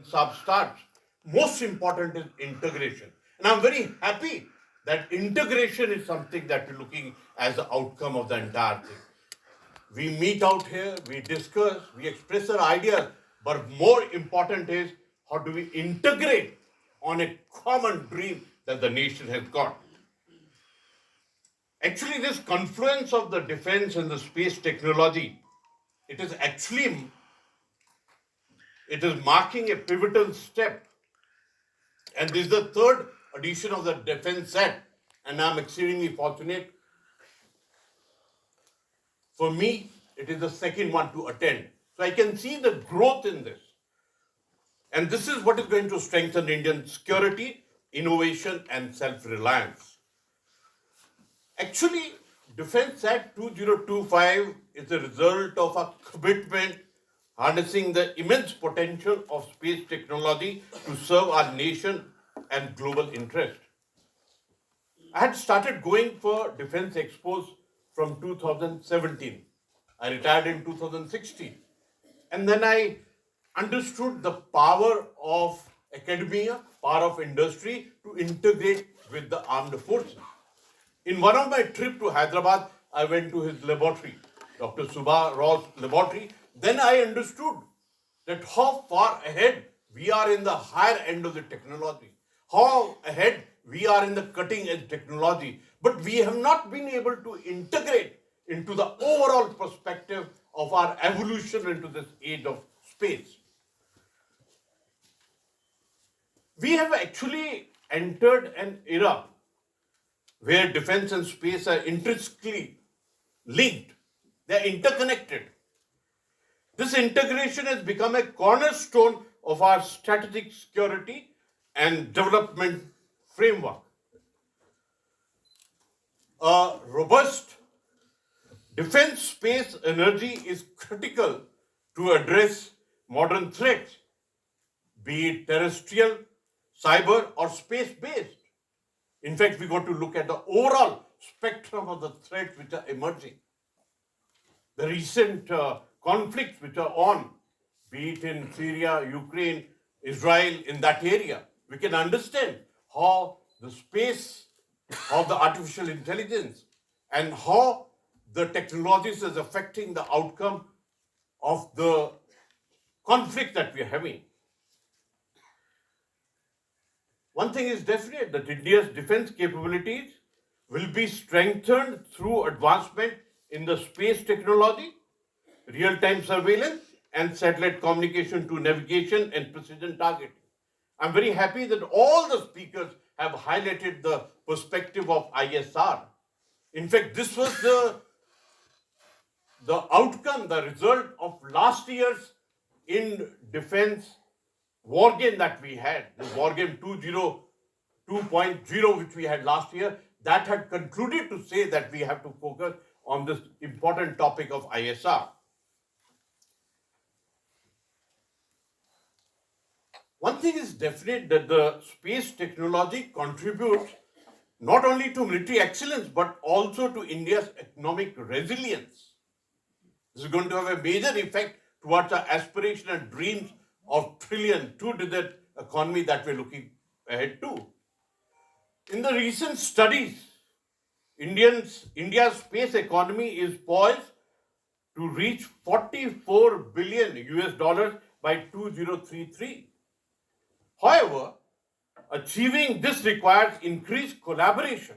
sub starts, most important is integration. And I'm very happy that integration is something that we're looking as the outcome of the entire thing. We meet out here, we discuss, we express our ideas, but more important is how do we integrate on a common dream that the nation has got. Actually, this confluence of the defense and the space technology, it is actually it is marking a pivotal step. And this is the third edition of the defense set, and I'm exceedingly fortunate. For me, it is the second one to attend. So I can see the growth in this. And this is what is going to strengthen Indian security, innovation, and self reliance. Actually, Defense Act 2025 is a result of a commitment harnessing the immense potential of space technology to serve our nation and global interest. I had started going for defense expos from 2017. I retired in 2016. And then I understood the power of academia, power of industry to integrate with the armed forces. In one of my trips to Hyderabad, I went to his laboratory, Dr. Subha Raw's laboratory. Then I understood that how far ahead we are in the higher end of the technology, how ahead we are in the cutting edge technology, but we have not been able to integrate into the overall perspective of our evolution into this age of space. We have actually entered an era where defense and space are intrinsically linked, they are interconnected. This integration has become a cornerstone of our strategic security and development framework. A robust defense space energy is critical to address modern threats, be it terrestrial, cyber, or space based. In fact, we got to look at the overall spectrum of the threats which are emerging. The recent conflicts which are on, be it in Syria, Ukraine, Israel, in that area, we can understand how the space, how the artificial intelligence, and how the technologies is affecting the outcome of the conflict that we are having. One thing is definite that India's defense capabilities will be strengthened through advancement in the space technology, real time surveillance, and satellite communication to navigation and precision targeting. I'm very happy that all the speakers have highlighted the perspective of ISR. In fact, this was the outcome, the result of last year's in defense war game that we had, the war game 2.0, which we had last year, that had concluded to say that we have to focus on this important topic of ISR. One thing is definite that the space technology contributes not only to military excellence but also to India's economic resilience. This is going to have a major effect towards our aspiration and dreams of trillion, two-digit economy that we're looking ahead to. In the recent studies, India's space economy is poised to reach 44 billion US dollars by 2033. However, achieving this requires increased collaboration.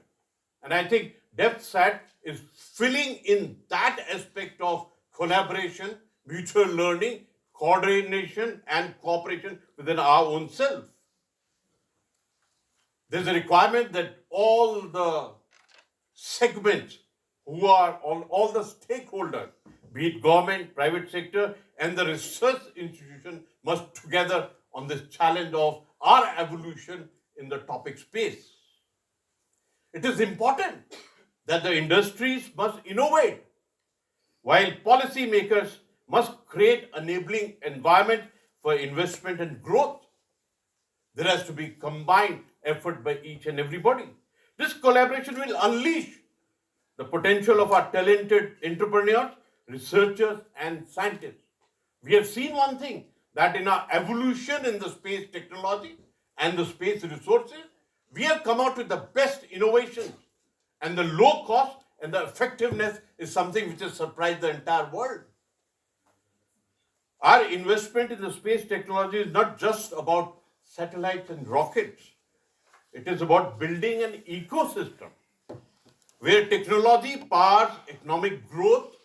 And I think DevSat is filling in that aspect of collaboration, mutual learning, coordination, and cooperation within our own self. There's a requirement that all the segments who are all the stakeholders, be it government, private sector, and the research institution must together on this challenge of our evolution in the topic space. It is important that the industries must innovate while policymakers must create enabling environment for investment and growth. There has to be combined effort by each and everybody. This collaboration will unleash the potential of our talented entrepreneurs, researchers, and scientists. We have seen one thing that in our evolution in the space technology and the space resources, we have come out with the best innovations, and the low cost and the effectiveness is something which has surprised the entire world. Our investment in the space technology is not just about satellites and rockets. It is about building an ecosystem where technology powers economic growth,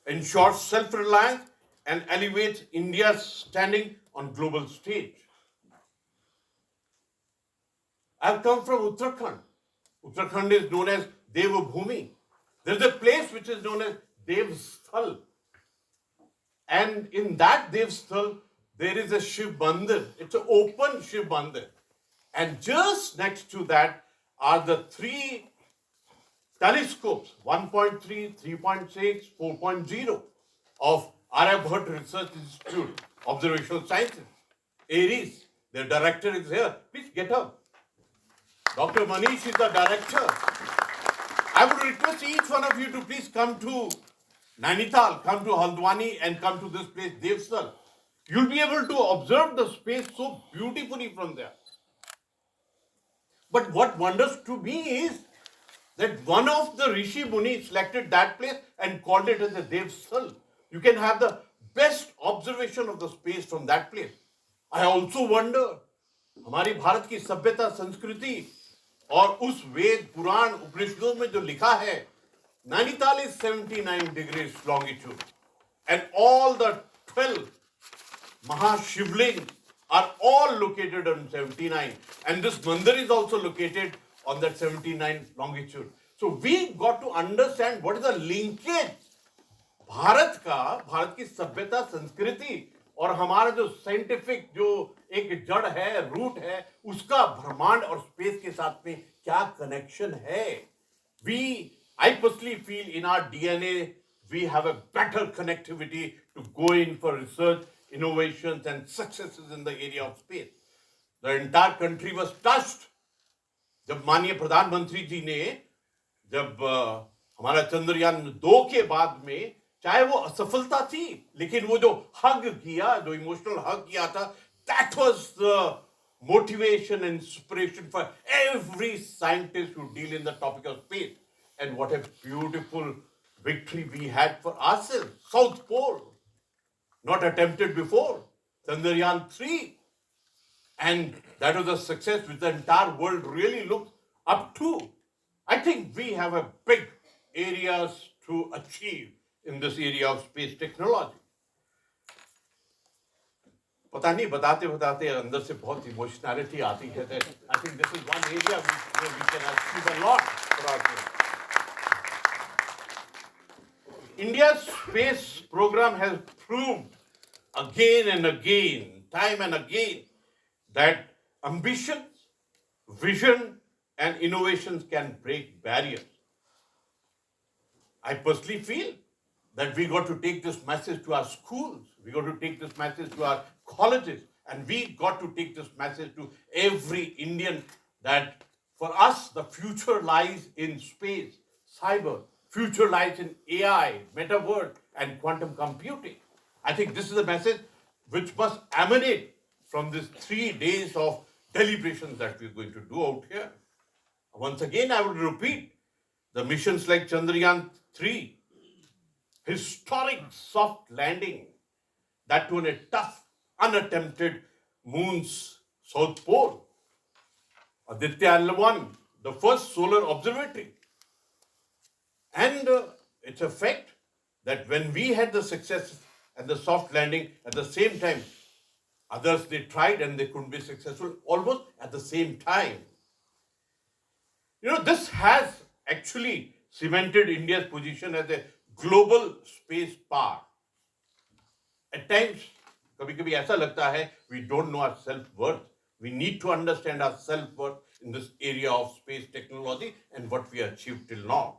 ensures self-reliance, and elevates India's standing on global stage. I've come from Uttarakhand. Uttarakhand is known as Devabhumi. There's a place which is known as Devsthal. And in that Devsthal, there is a Shiv Mandir. It's an open Shiv Mandir. And just next to that are the three telescopes, 1.3, 3.6, 4.0 of Aryabhat Research Institute, Observational Sciences, ARIES. Their director is here. Please get up. Dr. Manish is the director. I would request each one of you to please come to Nainital, come to Haldwani, and come to this place, Devsthal. You'll be able to observe the space so beautifully from there. But what wonders to me is that one of the Rishi Muni selected that place and called it as a Devsthal. You can have the best observation of the space from that place. I also wonder, हमारी भारत की सभ्यता संस्कृति और उस वेद पुराण उपनिषदों में जो लिखा है, Nainital is 79 degrees longitude, and all the 12 Mahashivlings are all located on 79, and this mandir is also located on that 79 longitude. So we got to understand what is the linkage Bharat की सभ्यता संस्कृति और हमारा जो साइंटिफिक जो एक जड़ है, रूट है, उसका ब्रह्मांड और स्पेस के साथ में क्या कनेक्शन है. I personally feel in our DNA we have a better connectivity to go in for research, innovations and successes in the area of space. The entire country was touched जब माननीय प्रधानमंत्री जी ने जब हमारा चंद्रयान 2 के बाद में, चाहे वो असफलता थी, लेकिन वो जो हग किया, जो इमोशनल हग किया था, that was the motivation and inspiration for every scientist who deal in the topic of space. And what a beautiful victory we had for ourselves. South Pole, not attempted before. Chandrayaan 3. And that was a success which the entire world really looked up to. I think we have a big areas to achieve in this area of space technology. पता नहीं बताते बताते अंदर से बहुत emotionality आती है. I think this is one area where we can achieve a lot for ourselves. India's space program has proved again and again, time and again, that ambitions, vision, and innovations can break barriers. I personally feel that we got to take this message to our schools, we got to take this message to our colleges, and we got to take this message to every Indian that for us the future lies in space, cyber, future lies in AI, metaverse, and quantum computing. I think this is a message which must emanate from these 3 days of deliberations that we're going to do out here. Once again, I would repeat, the missions like Chandrayaan 3, historic soft landing, that too on a tough, unattempted moon's south pole. Aditya L1, the first solar observatory. And it's a fact that when we had the success and the soft landing at the same time, others they tried and they couldn't be successful almost at the same time. This has actually cemented India's position as a global space power. At times, कभी-कभी ऐसा लगता है we don't know our self-worth. We need to understand our self-worth in this area of space technology and what we achieved till now.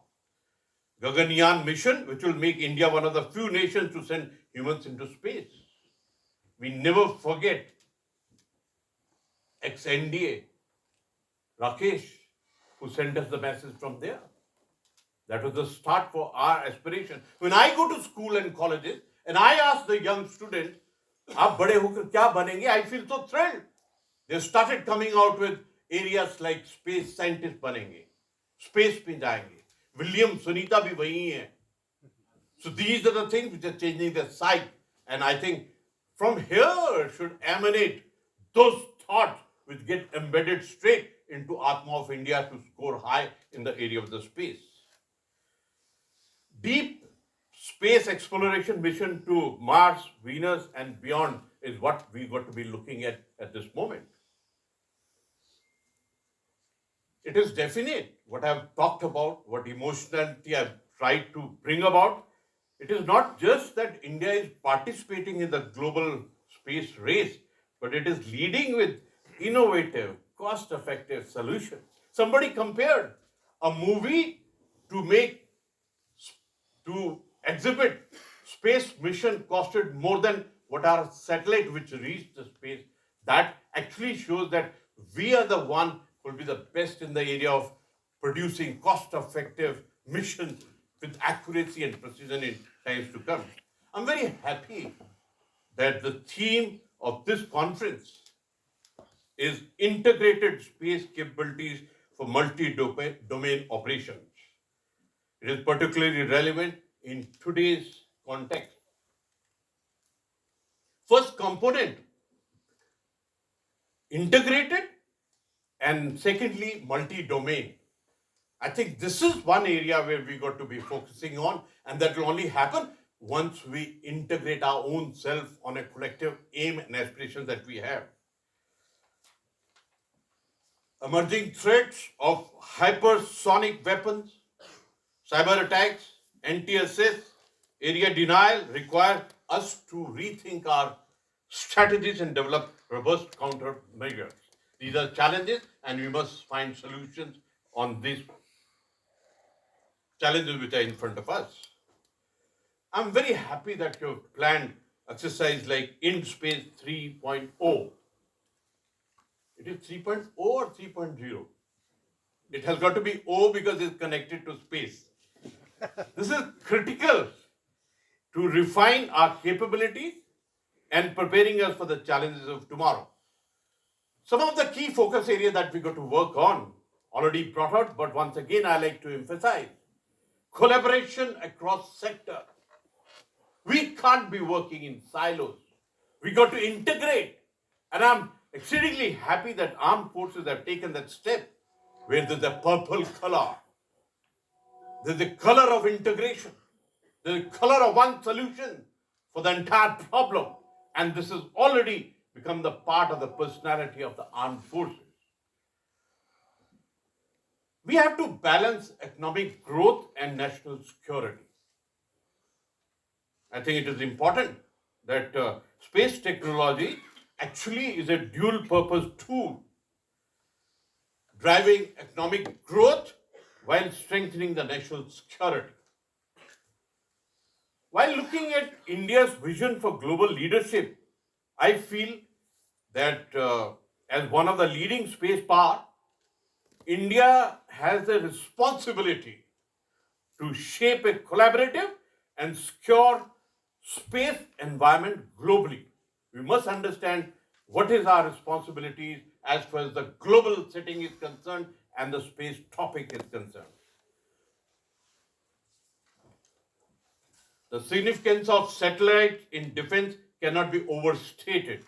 Gaganyaan mission, which will make India one of the few nations to send humans into space. We never forget ex-NDA, Rakesh, who sent us the message from there. That was the start for our aspiration. When I go to school and colleges and I ask the young students, आप बड़े होकर क्या बनेंगे? I feel so thrilled. They started coming out with areas like space scientist बनेंगे, space में जाएंगे. William Sunita भी वही है. So these are the things which are changing the psyche. And I think from here should emanate those thoughts which get embedded straight into Atma of India to score high in the area of the space. Deep space exploration mission to Mars, Venus, and beyond is what we got to be looking at this moment. It is definite what I've talked about, what emotionality I've tried to bring about. It is not just that India is participating in the global space race, but it is leading with innovative, cost effective solutions. Somebody compared a movie to make to exhibit space mission costed more than what our satellite which reached the space. That actually shows that we are the one who will be the best in the area of producing cost-effective missions with accuracy and precision in times to come. I'm very happy that the theme of this conference is integrated space capabilities for multi-domain operations. It is particularly relevant in today's context. First component, integrated, and secondly, multi-domain. I think this is one area where we got to be focusing on, and that will only happen once we integrate our own self on a collective aim and aspiration that we have. Emerging threats of hypersonic weapons, cyber attacks, NTSS, area denial require us to rethink our strategies and develop robust countermeasures. These are challenges, and we must find solutions on these challenges which are in front of us. I'm very happy that you've planned exercise like In Space 3.0. It is 3.0 or 3.0? It has got to be O because it's connected to space. This is critical to refine our capabilities and preparing us for the challenges of tomorrow. Some of the key focus areas that we got to work on already brought out, but once again I like to emphasize collaboration across sector. We can't be working in silos. We got to integrate. And I'm exceedingly happy that armed forces have taken that step where there's a purple color. There's a color of integration. There's a color of one solution for the entire problem. And this has already become the part of the personality of the armed forces. We have to balance economic growth and national security. I think it is important that space technology actually is a dual purpose tool driving economic growth while strengthening the national security. While looking at India's vision for global leadership, I feel that as one of the leading space power, India has a responsibility to shape a collaborative and secure space environment globally. We must understand what is our responsibilities as far as the global setting is concerned and the space topic is concerned. The significance of satellites in defense cannot be overstated,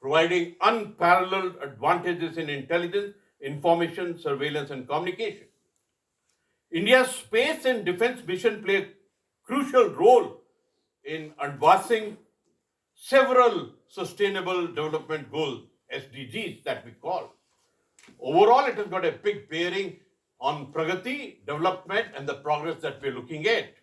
providing unparalleled advantages in intelligence, information, surveillance, and communication. India's space and defense mission play a crucial role in advancing several sustainable development goals, SDGs that we call. Overall, it has got a big bearing on pragati, development, and the progress that we're looking at.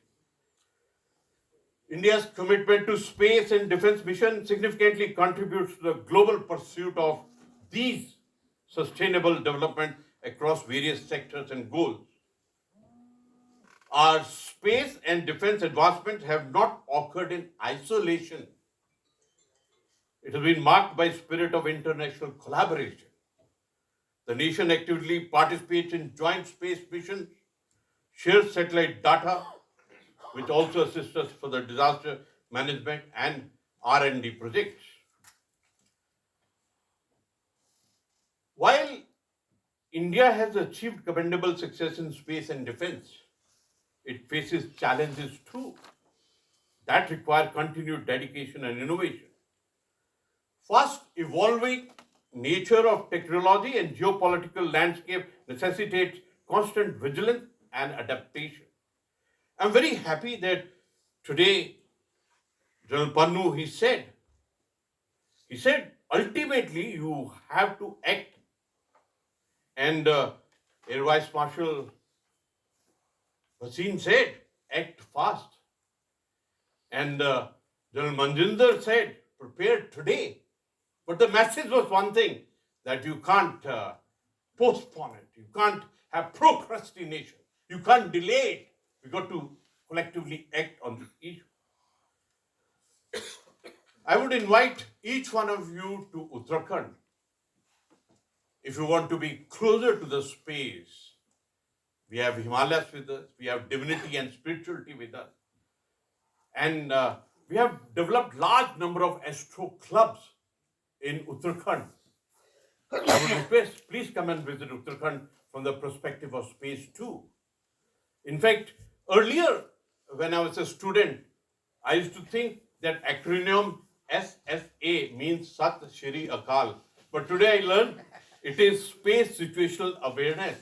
India's commitment to space and defense mission significantly contributes to the global pursuit of these sustainable development across various sectors and goals. Our space and defense advancements have not occurred in isolation. It has been marked by spirit of international collaboration. The nation actively participates in joint space missions, shares satellite data, which also assists us for the disaster management and R&D projects. While India has achieved commendable success in space and defense, it faces challenges too that require continued dedication and innovation. Fast evolving nature of technology and geopolitical landscape necessitates constant vigilance and adaptation. I'm very happy that today General Pannu he said ultimately you have to act, and Air Vice Marshal Bhasin said act fast, and General Manjinder said prepare today. But the message was one thing, that you can't postpone it. You can't have procrastination. You can't delay it. We got to collectively act on this issue. I would invite each one of you to Uttarakhand if you want to be closer to the space. We have Himalayas with us. We have divinity and spirituality with us. And we have developed large number of astro clubs in Uttarakhand. I would request, please come and visit Uttarakhand from the perspective of space too. In fact, earlier when I was a student, I used to think that acronym SSA means Sat Shri Akal. But today I learned it is Space Situational Awareness.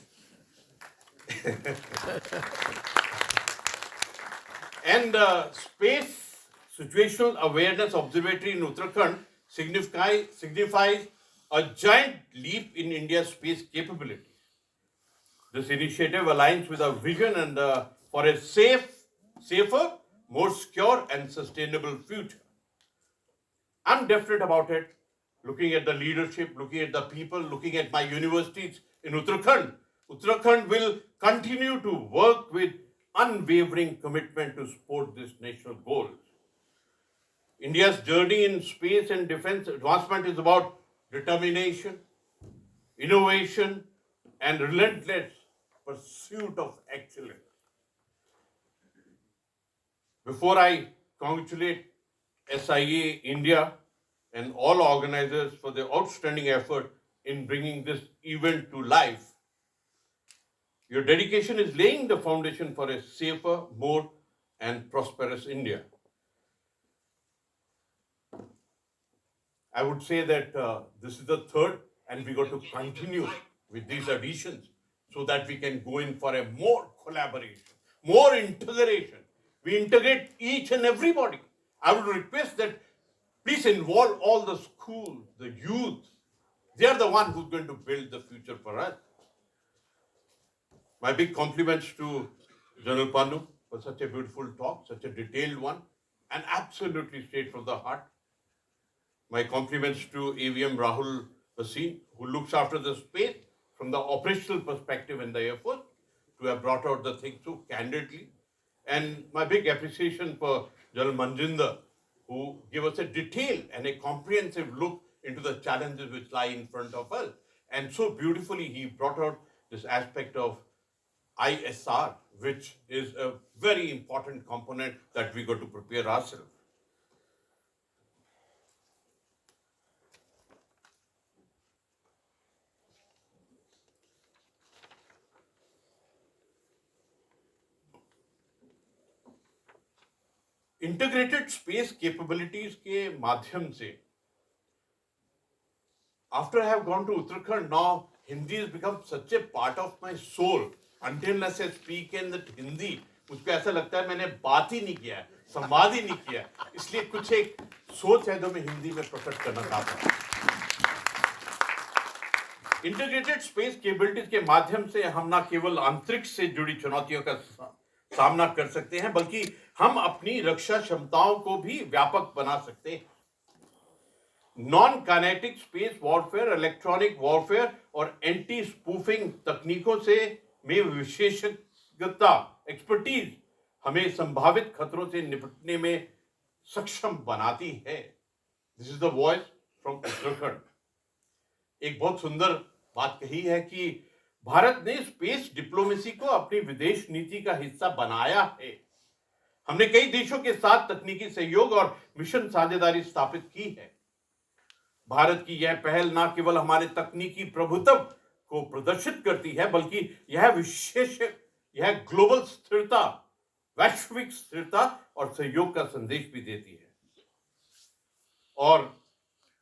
And Space Situational Awareness Observatory in Uttarakhand signifies a giant leap in India's space capability. This initiative aligns with our vision and for a safer, more secure and sustainable future. I'm definite about it. Looking at the leadership, looking at the people, looking at my universities in Uttarakhand, Uttarakhand will continue to work with unwavering commitment to support this national goal. India's journey in space and defense advancement is about determination, innovation, and relentless pursuit of excellence. Before I congratulate SIA India and all organizers for their outstanding effort in bringing this event to life, your dedication is laying the foundation for a safer, more and prosperous India. I would say that this is the third, and we got to continue with these additions so that we can go in for a more collaboration, more integration. We integrate each and everybody. I would request that please involve all the schools, the youth. They are the one who's going to build the future for us. My big compliments to General Pannu for such a beautiful talk, such a detailed one, and absolutely straight from the heart. My compliments to AVM Rahul Bhasin, who looks after the space from the operational perspective in the Air Force, to have brought out the thing so candidly. And my big appreciation for General Manjinder, who gave us a detailed and a comprehensive look into the challenges which lie in front of us. And so beautifully he brought out this aspect of ISR, which is a very important component that we got to prepare ourselves. Integrated space capabilities के माध्यम से, after I have gone to Uttarakhand, now Hindi has become such a part of my soul. Until unless I speak in that Hindi, मुझको ऐसा लगता है मैंने बात ही नहीं किया है, संवाद ही नहीं किया है. इसलिए कुछ एक सोच है जो मैं हिंदी में प्रकट करना चाहता हूँ. इंटीग्रेटेड स्पेस कैपेबिलिटीज के माध्यम से हम न केवल अंतरिक्ष से जुड़ी चुनौतियों का सामना कर सकते हैं, बल्कि हम अपनी रक्षा क्षमताओं को भी व्यापक बना सकते हैं. Non kinetic space warfare, electronic warfare और एंटी स्पूफिंग तकनीकों से में विशेषज्ञता, एक्सपर्टीज हमें संभावित खतरों से निपटने में सक्षम बनाती है. This is the voice from Uttarakhand. एक बहुत सुंदर बात कही है कि भारत ने स्पेस डिप्लोमेसी को अपनी विदेश नीति का हिस्सा बनाया है. हमने कई देशों के साथ तकनीकी सहयोग और मिशन साझेदारी स्थापित की है। भारत की यह पहल न केवल हमारे तकनीकी प्रभुत्व को प्रदर्शित करती है, बल्कि यह ग्लोबल स्थिरता, वैश्विक स्थिरता और सहयोग का संदेश भी देती है। और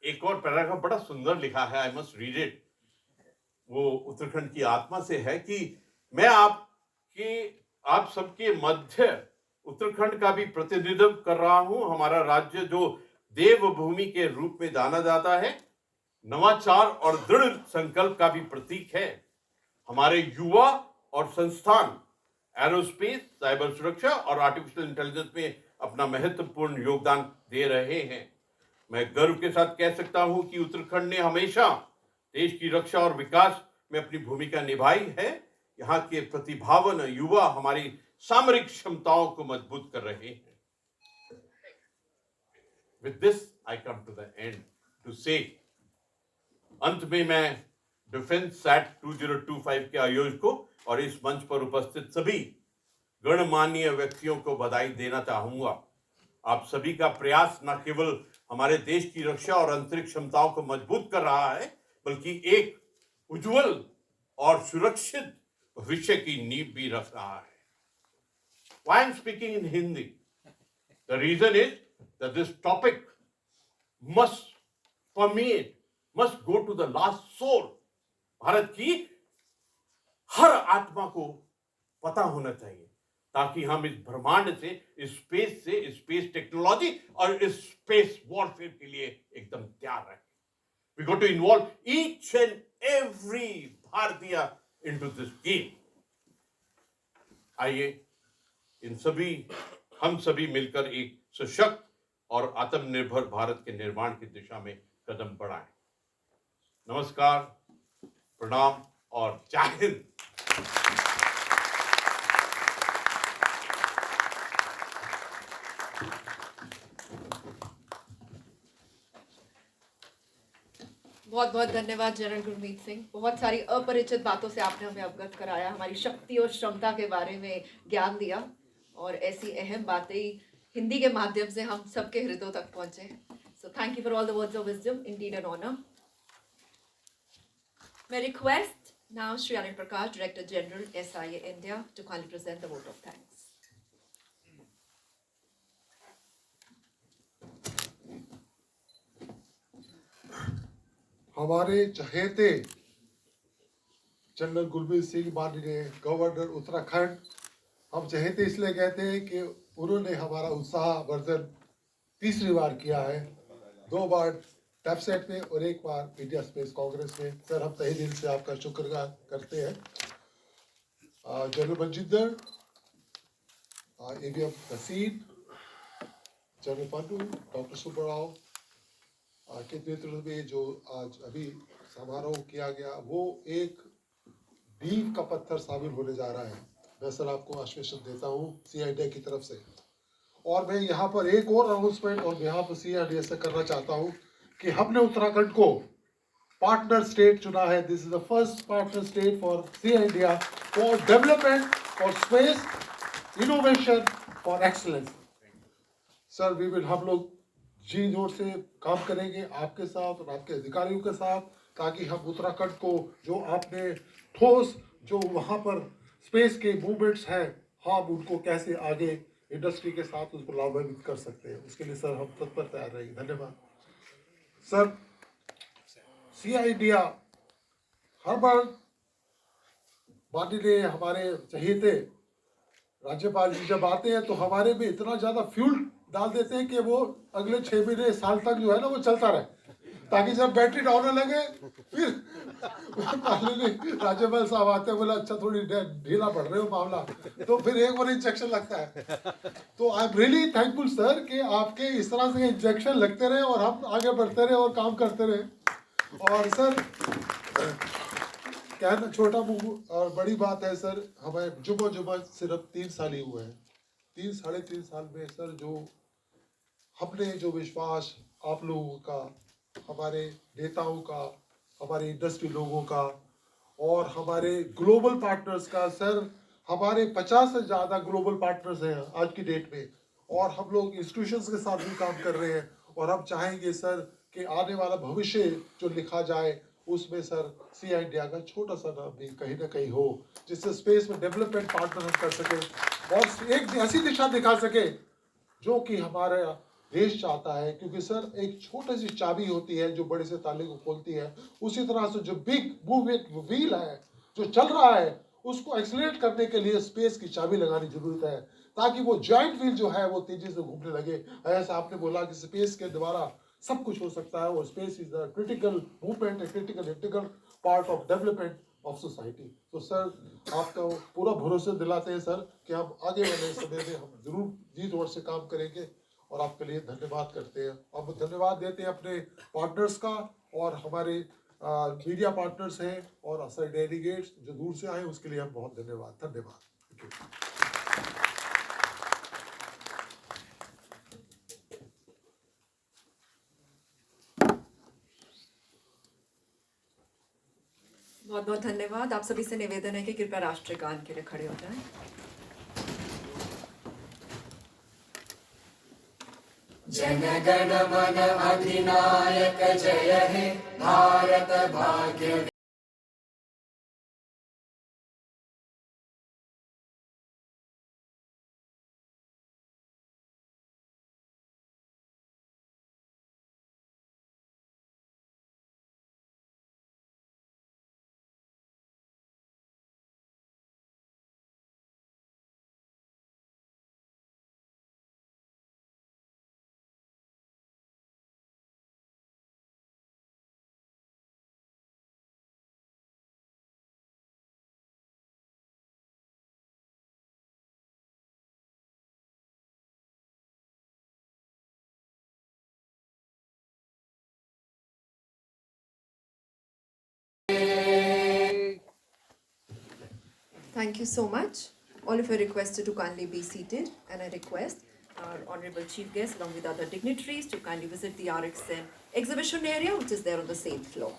एक और पैराग्राफ बड़ा सुंदर लिखा है, आई मस्ट रीड इट। वो उत्तराखंड की आत्मा से है कि मैं आप सबके मध्य उत्तराखंड का भी प्रतिनिधित्व कर रहा हूं। हमारा राज्य जो देवभूमि के रूप में जाना जाता है, नवाचार और दृढ़ संकल्प का भी प्रतीक है। हमारे युवा और संस्थान एरोस्पेस, साइबर सुरक्षा और आर्टिफिशियल इंटेलिजेंस में अपना महत्वपूर्ण योगदान दे रहे हैं। मैं गर्व के साथ कह सकता हूं कि उत्तराखंड ने हमेशा देश की रक्षा और विकास में अपनी भूमिका निभाई है। यहाँ के प्रतिभावान युवा हमारी सामरिक क्षमताओं को मजबूत कर रहे हैं। With this, I come to the end to say, अंत में मैं डिफेंस सैट 2025 के आयोजकों और इस मंच पर उपस्थित सभी गणमान्य व्यक्तियों को बधाई देना चाहूंगा। आप सभी का प्रयास न केवल हमारे देश की रक्षा और अंतरिक्ष क्षमताओं को मजबूत कर रहा है, बल्कि एक उज्जवल और सुरक्षित भविष्य की नींव भी रख रहा है। Why I'm speaking in Hindi? The reason is that this topic must permeate, must go to the last soul. Bharat की हर आत्मा को पता होना चाहिए, ताकि हम इस ब्रह्मांड से, इस स्पेस टेक्नोलॉजी और इस स्पेस वॉरफेयर के लिए एकदम तैयार रहे। We got to involve each and every भारतीय into this game. आइए हम सभी मिलकर एक सशक्त और आत्मनिर्भर भारत के निर्माण की दिशा में कदम बढ़ाएं। नमस्कार, प्रणाम और जय हिंद। बहुत बहुत धन्यवाद जनरल गुरमीत सिंह। बहुत सारी अपरिचित बातों से आपने हमें अवगत कराया, हमारी शक्ति और क्षमता के बारे में ज्ञान दिया, और ऐसी अहम बातें हिंदी के माध्यम से हम सबके हृदयों तक पहुंचे। So thank you for all the words of wisdom, indeed an honour. मैं request now Shri Anil Prakash, director general SIA India, to kindly present the vote of thanks. हमारे चहेते जनरल गुरमीत सिंह माननीय गवर्नर उत्तराखंड, हम चहेते इसलिए कहते हैं कि उन्होंने हमारा उत्साह वर्धन तीसरी बार किया है, 2 बार टैपसेट में और 1 बार इंडिया स्पेस कांग्रेस में। सर, हम तहे दिल से आपका शुक्रगुजार करते हैं। जनरल मंजिंदर, AVM हसीन, जनरल पंडू, डॉक्टर सुब्बराव के नेतृत्व में जो आज अभी समारोह किया गया, वो एक नींव का पत्थर शामिल होने जा रहा है। मैं सर आपको आश्वासन देता हूँ SIA इंडिया की तरफ से। और मैं यहाँ पर एक और अनाउंसमेंट और यहाँ पर SIA इंडिया से करना चाहता हूँ कि हमने उत्तराखंड को पार्टनर स्टेट चुना है। This is the first partner state for SIA India for development, for space innovation, for excellence. Sir, हम लोग जी जोर से काम करेंगे आपके साथ और आपके अधिकारियों के साथ, ताकि हम उत्तराखंड को जो आपने ठोस जो वहाँ पर स्पेस के मूवमेंट्स हैं, हम उनको कैसे आगे इंडस्ट्री के साथ उसको लाभान्वित कर सकते हैं, उसके लिए सर हम तत्पर तैयार रहेंगे। धन्यवाद सर। SIA इंडिया हर बार माननीय हमारे चहेते राज्यपाल जी जब आते हैं तो हमारे में इतना ज़्यादा फ्यूल डाल देते हैं कि वो अगले 6 महीने साल तक जो है ना वो चलता रहे, ताकि जब बैटरी डाउन होने लगे फिर राज्यपाल साहब आते हैं, बोला अच्छा थोड़ी ढीला पड़ रहे हो मामला, तो फिर एक और इंजेक्शन लगता है। तो I am really thankful sir कि आपके इस तरह से इंजेक्शन लगते रहे और हम आगे बढ़ते रहे और काम करते रहे। और सर कहना छोटा और बड़ी बात है सर, हमें जुम्मा सिर्फ 3 साल ही हुए हैं। 3-3.5 साल में सर जो हमने जो विश्वास आप लोगों का, हमारे नेताओं का, हमारे इंडस्ट्री लोगों का और हमारे ग्लोबल पार्टनर्स का सर, हमारे 50 से ज़्यादा ग्लोबल पार्टनर्स हैं आज की डेट में, और हम लोग इंस्टीट्यूशंस के साथ भी काम कर रहे हैं। और हम चाहेंगे सर कि आने वाला भविष्य जो लिखा जाए उसमें सर सिया इंडिया का छोटा सा नाम भी कहीं ना कहीं हो, जिससे स्पेस में डेवलपमेंट पार्टनर हम कर सकें और एक ऐसी दिशा दिखा सके जो कि हमारा देश चाहता है। क्योंकि सर एक छोटी सी चाबी होती है जो बड़े से ताले को खोलती है, उसी तरह से जो बिग मूवमेंट व्हील है जो चल रहा है उसको एक्सलेट करने के लिए स्पेस की चाबी लगानी जरूरत है, ताकि वो जॉइंट व्हील जो है वो तेजी से घूमने लगे। ऐसा आपने बोला कि स्पेस के द्वारा सब कुछ हो सकता है, और space is the critical movement, critical integral part of development of society. तो सर आपका पूरा भरोसा दिलाते हैं सर कि हम आगे वाले समय में हम जरूर जी तौर से काम करेंगे, और आपके लिए धन्यवाद करते हैं। अब धन्यवाद देते हैं अपने पार्टनर्स का, और हमारे मीडिया पार्टनर्स हैं और असर डेलीगेट्स जो दूर से आए उसके लिए हम बहुत धन्यवाद। बहुत बहुत धन्यवाद। आप सभी से निवेदन है कि कृपया राष्ट्रगान के लिए खड़े हो जाएं। जनगण मन अधिनायक जय हे भारत भाग्य Thank you so much. All of you are requested to kindly be seated, and I request our honorable chief guest along with other dignitaries to kindly visit the RXN exhibition area, which is there on the same floor.